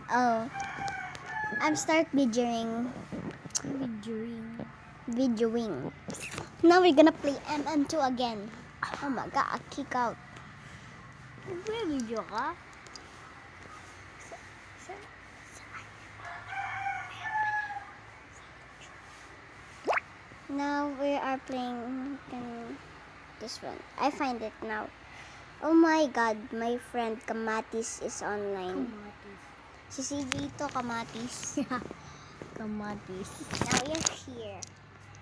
Oh, I'm start videoing. Videoing. Now we're gonna play MM2 again. Oh my god, I kick out. Video ka? Now we are playing this one. I find it now. Oh my god, my friend Kamatis is online. Kamatis. Si CJ to Kamatis. Kamatis. Now you're here.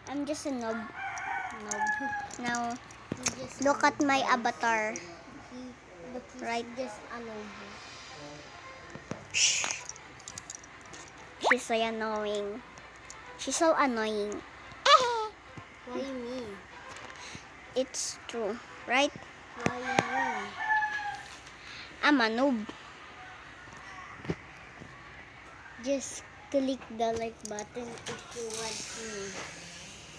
I'm just a noob. Now look at my avatar. Right. Just ano. Shh. She's so annoying. She's so annoying. Why me? It's true, right? Why me? I'm a noob. Just click the like button if you want me.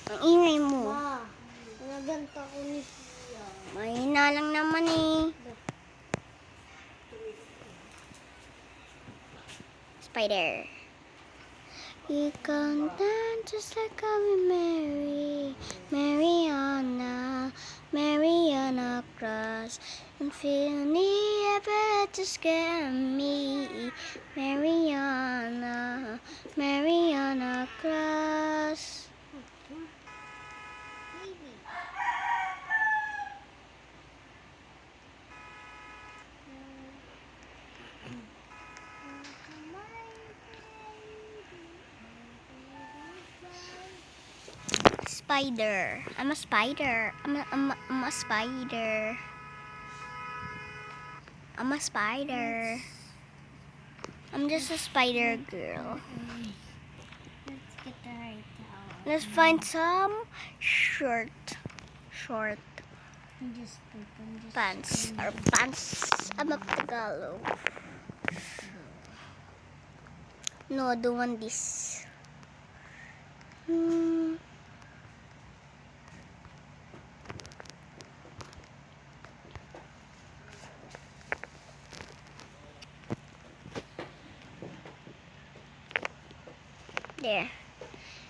Ang ingay mo. Ma, naganta ko ni Sia. Mahina lang naman eh. Spider. You come down just like how we marry. Mariana Cross. And feel me ever to scare me. Mariana Cross. Spider. I'm a spider. I'm a spider. I'm a spider. I'm just a spider girl. Let's get the right towel. Let's find some short I'm just pants or pants. I'm a Tagalog. No, I don't want this. There.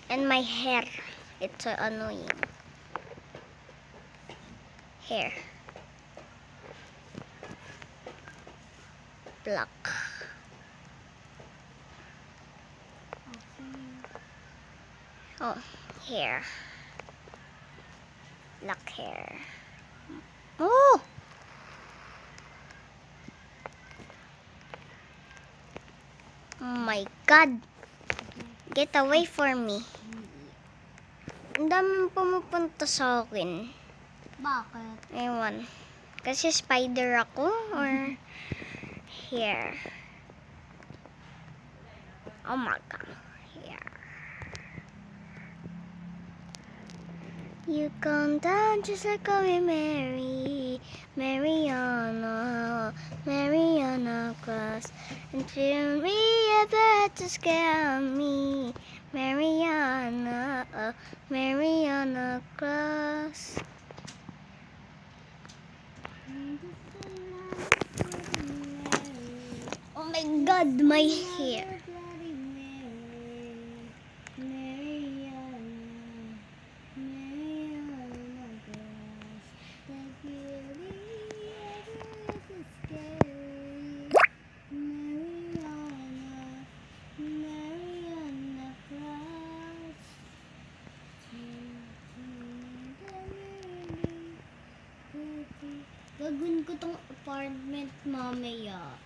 And my hair. It's so annoying. Hair. Black. Oh, hair. Black hair. Oh! Oh my God! Get away from me. Ang daming pumupunta sa akin. Bakit? Ewan. Kasi spider ako or hair. Oh my God. Hair. You come down just like how we marry. Mariana Cross. And feel me ever to scare me. Mariana Cross. Oh my God, my hair. Gagawin ko tong apartment mamaya.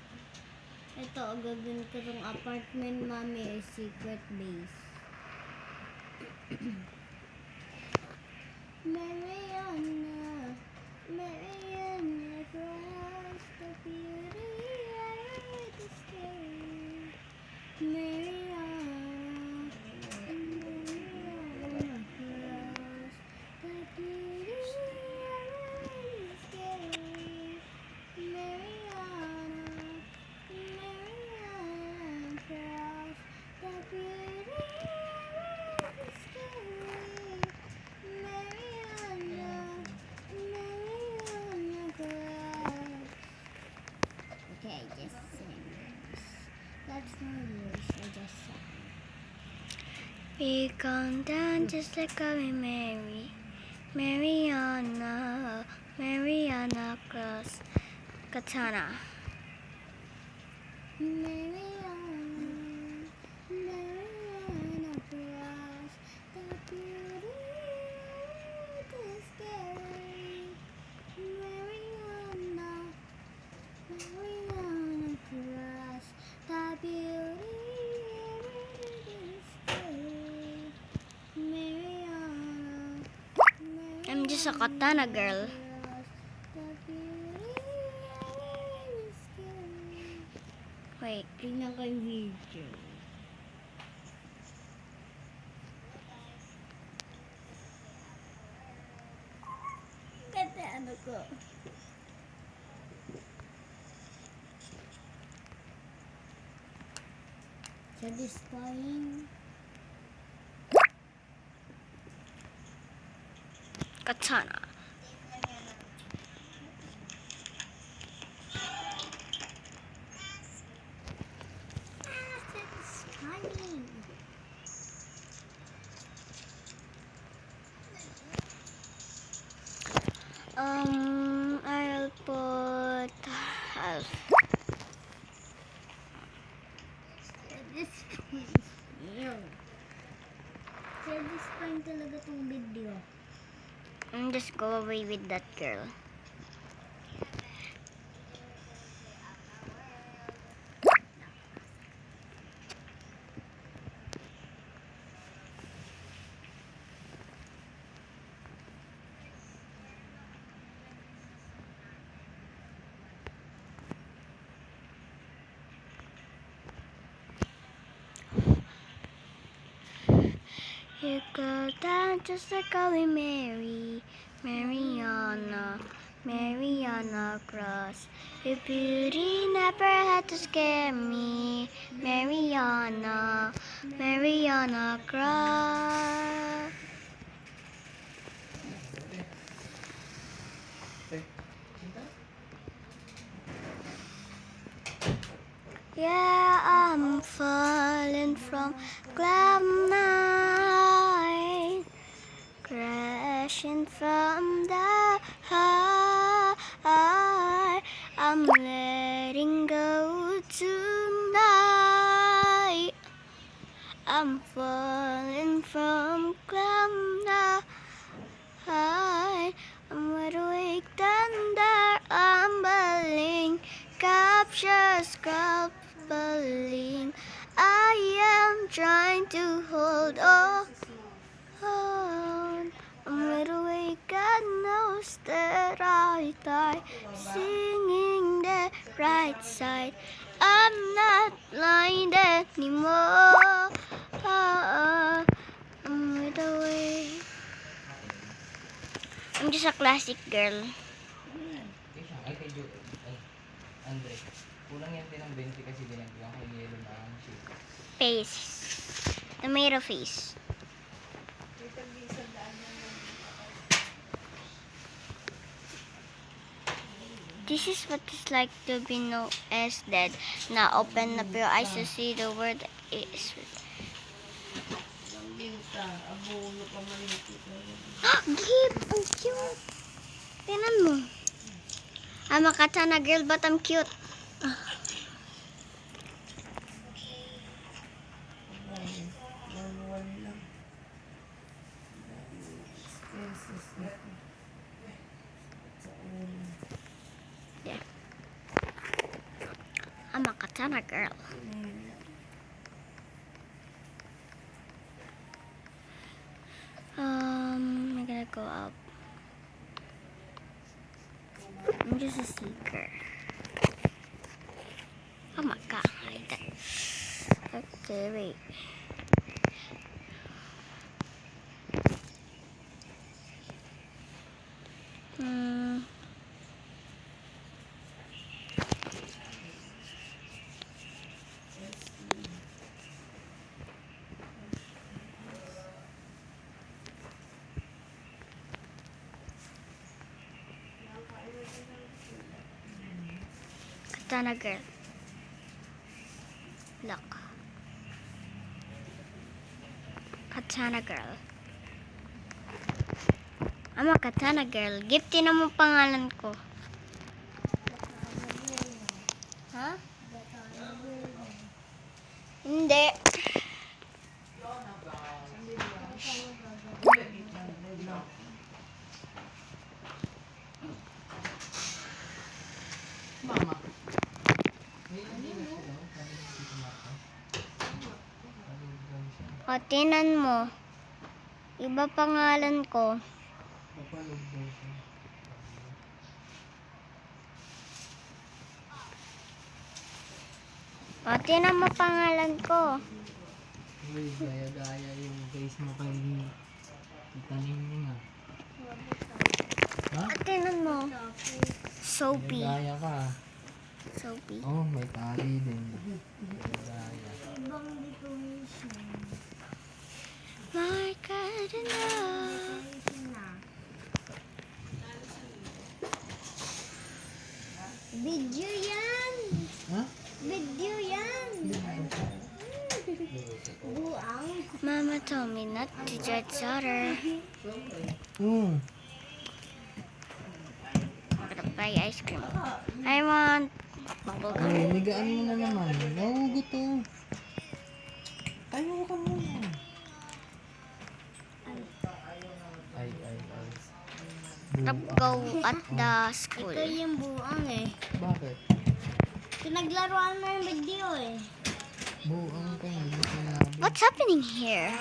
Ito, gagawin ko tong apartment mamaya, secret base. Mariana Cross, the beauty of the sky. Mariana Cross, the beauty of the sky. Mariana Cross, the beauty of the sky. Mariana It's not yours. I just saw. We come down just like a Mary. Mariana, Mariana Cross, Katana. Mariana, Mariana Cross, the beauty of the sky. Mariana, Mariana Cross, the beauty of the sky. Mariana, I'm just a katana girl. Wait. Tingnan ko yung video. Kasi ano ko. Satisfying. Katana. Satisfying. I'll put half. Satisfying. Satisfying talaga tong video. Just go away with that girl. You go down just like Holy Mary, Mariana, Mariana Cross. Your beauty never had to scare me, Mariana, Mariana Cross. Yeah, I'm falling from cloud nine, crashing from the high. I'm letting go tonight. I'm falling from cloud nine. I'm wide awake, thunder, rumbling, captures crumbling. I am trying to hold on. I'm wide awake, God knows that I die, singing the right side. I'm not blind anymore. I'm wide awake. I'm just a classic girl. Ay, kay Joe. Ay, Andre. Kulang yan din ng 20 kasi binagyan kay Yelo na ang shape. Face. Tomato face. This is what it's like to be known as dead. Now open up your eyes to see the word is. Gib! Ang cute! Tingnan mo. I'm a katana girl but I'm cute. Yeah. I'm a katana girl. I'm gonna go up. I'm just a seeker. Oh my god. Okay, wait. Katana girl. Look. Katana girl. I'm a katana girl. Gifty na mo pangalan ko. Ha? Hindi. Mama. May hindi na siya daw. Sabi ni Tito Marco. Palugdan siya. O, tinan mo. Iba pangalan ko. Papalugdan siya. O, tinan mo pangalan ko. Uy, gaya-gaya yung face mo kay Tita Ningning ah. Ha? O, tinan mo. Soapy. Gaya ka ah. Soapy. Oh, may tali din. Gaya. Ibang decoration. My God, enough. Decoration na. Video yan! Ha? Video yan! Buang. Mama told me not to judge daughter. Oo. I'm gonna buy ice cream. I want bubblegum. Ay, nigaan mo na naman. Nahugot to. Tayo ka muna. Ay. Let's go at the school. Ito yung buang eh. Bakit? Pinaglaruan mo yung video eh. Buang ka, hindi mo sinabi. What's happening here?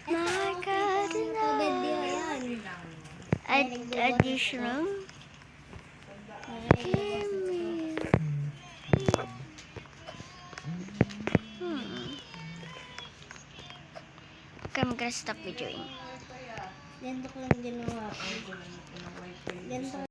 My God, Ito video enough. yan. Additional. Hear me. Okay, I'm gonna stop videoing. Ganito ko lang ginawa ko. Ganito